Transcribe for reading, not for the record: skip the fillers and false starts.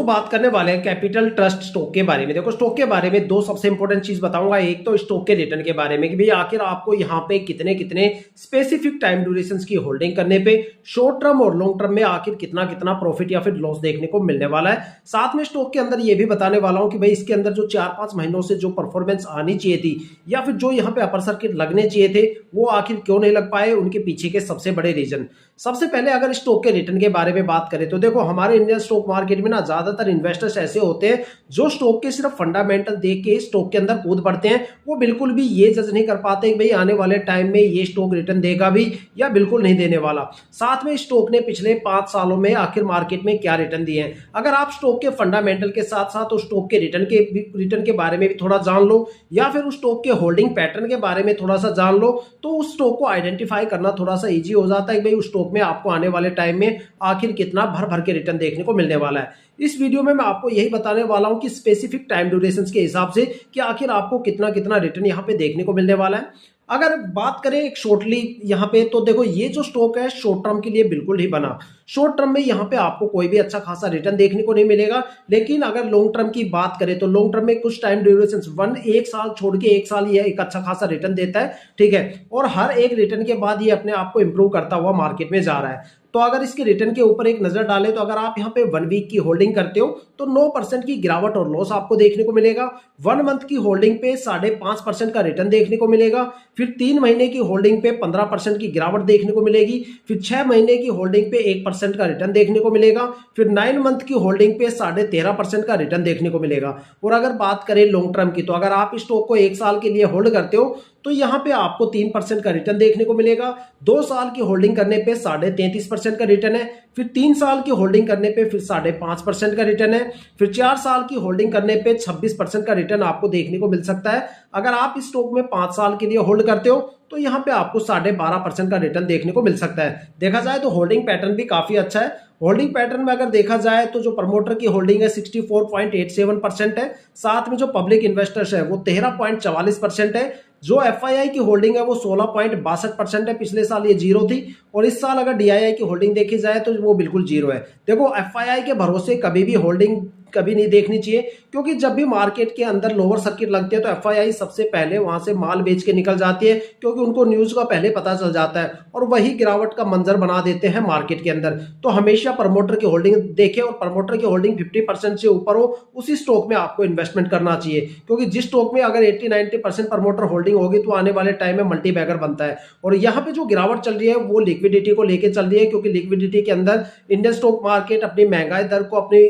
बात करने वाले हैं कैपिटल ट्रस्ट स्टॉक के बारे में। देखो स्टॉक के बारे में दो सबसे इंपॉर्टेंट चीज बताऊंगा। एक तो स्टॉक के रिटर्न के बारे में कि भाई आखिर आपको यहाँ पे कितने कितने स्पेसिफिक टाइम ड्यूरेशन की होल्डिंग करने पे शॉर्ट टर्म और लॉन्ग टर्म में आखिर कितना कितना प्रॉफिट या फिर लॉस देखने को मिलने वाला है। साथ में स्टॉक के अंदर ये भी बताने वाला हूं कि भाई इसके अंदर जो 4-5 महीनों से जो परफॉर्मेंस आनी चाहिए थी या फिर जो यहाँ पे अपर सर्किट लगने चाहिए थे वो आखिर क्यों नहीं लग पाए, उनके पीछे के सबसे बड़े रीजन। सबसे पहले अगर स्टॉक के रिटर्न के बारे में बात करें तो देखो हमारे इंडियन स्टॉक मार्केट में ना ज्यादातर इन्वेस्टर्स ऐसे होते हैं जो स्टॉक के सिर्फ फंडामेंटल देख के स्टॉक के अंदर कूद पड़ते हैं। वो बिल्कुल भी ये जज नहीं कर पाते कि भाई आने वाले टाइम में ये स्टॉक रिटर्न देगा भी या बिल्कुल नहीं देने वाला। साथ में स्टॉक ने पिछले 5 सालों में आखिर मार्केट में क्या रिटर्न दिए हैं। अगर आप स्टॉक के फंडामेंटल के साथ साथ उस स्टॉक के रिटर्न के बारे में भी थोड़ा जान लो या फिर उस स्टॉक के होल्डिंग पैटर्न के बारे में थोड़ा सा जान लो तो उस स्टॉक को आइडेंटिफाई करना थोड़ा सा इजी हो जाता है कि भाई उस स्टॉक में आपको आने वाले टाइम में आखिर कितना भर भर के रिटर्न देखने को मिलने वाला है। इस वीडियो में मैं आपको यही बताने वाला हूं कि स्पेसिफिक टाइम ड्यूरेशन के हिसाब से कि आखिर आपको कितना कितना रिटर्न यहां पे देखने को मिलने वाला है। अगर बात करें एक शॉर्टली यहाँ पे तो देखो ये जो स्टॉक है शॉर्ट टर्म के लिए बिल्कुल नहीं बना। शॉर्ट टर्म में यहाँ पे आपको कोई भी अच्छा खासा रिटर्न देखने को नहीं मिलेगा। लेकिन अगर लॉन्ग टर्म की बात करें तो लॉन्ग टर्म में कुछ टाइम ड्यूरेशन एक साल छोड़ के एक साल ये एक अच्छा खासा रिटर्न देता है, ठीक है। और हर एक रिटर्न के बाद ये अपने आप को इंप्रूव करता हुआ मार्केट में जा रहा है। तो अगर इसके रिटर्न के ऊपर एक नजर डालें तो अगर आप यहाँ पे 1 वीक की होल्डिंग करते हो तो 9% की गिरावट और लॉस आपको देखने को मिलेगा। 1 मंथ की होल्डिंग पे 5.5% का रिटर्न देखने को मिलेगा। फिर 3 महीने की होल्डिंग पे 15% की गिरावट देखने को मिलेगी। फिर 6 महीने की होल्डिंग पे 1% का रिटर्न देखने को मिलेगा। फिर 9 मंथ की होल्डिंग पे 13.5% का रिटर्न देखने को मिलेगा। और अगर बात करें लॉन्ग टर्म की तो अगर आप इस स्टॉक को 1 साल के लिए होल्ड करते हो तो यहाँ पे आपको 3% का रिटर्न देखने को मिलेगा। 2 साल की होल्डिंग करने पे 33.5% का रिटर्न है। फिर 3 साल की होल्डिंग करने पे फिर 5.5% का रिटर्न है। फिर 4 साल की होल्डिंग करने पे 26% का रिटर्न आपको देखने को मिल सकता है। अगर आप इस स्टॉक में 5 साल के लिए होल्ड करते हो तो यहाँ पे आपको 12.5% का रिटर्न देखने को मिल सकता है। देखा जाए तो होल्डिंग पैटर्न भी काफी अच्छा है। होल्डिंग पैटर्न में अगर देखा जाए तो जो प्रमोटर की होल्डिंग है 64.87% है। साथ में जो पब्लिक इन्वेस्टर्स है वो 13.44% है। जो एफआईआई की होल्डिंग है वो 16.62% है। पिछले साल ये 0 थी और इस साल अगर डीआईआई की होल्डिंग देखी जाए तो वो बिल्कुल 0 है। देखो एफआईआई के भरोसे कभी भी होल्डिंग कभी नहीं देखनी चाहिए क्योंकि जब भी मार्केट के अंदर लोअर सर्किट लगती है तो एफआईआई सबसे पहले वहां से माल बेच के निकल जाती है क्योंकि उनको न्यूज का पहले पता चल जाता है और वही गिरावट का मंजर बना देते हैं मार्केट के अंदर। तो हमेशा प्रमोटर की होल्डिंग देखें और प्रमोटर की होल्डिंग 50% से ऊपर हो उसी स्टॉक में आपको इन्वेस्टमेंट करना चाहिए क्योंकि जिस स्टॉक में अगर 80-90% प्रमोटर होल्डिंग होगी तो आने वाले टाइम में मल्टी बैगर बनता है। और यहाँ पे जो गिरावट चल रही है वो लिक्विडिटी को लेकर चल रही है क्योंकि लिक्विडिटी के अंदर इंडियन स्टॉक मार्केट अपनी महंगाई दर को अपनी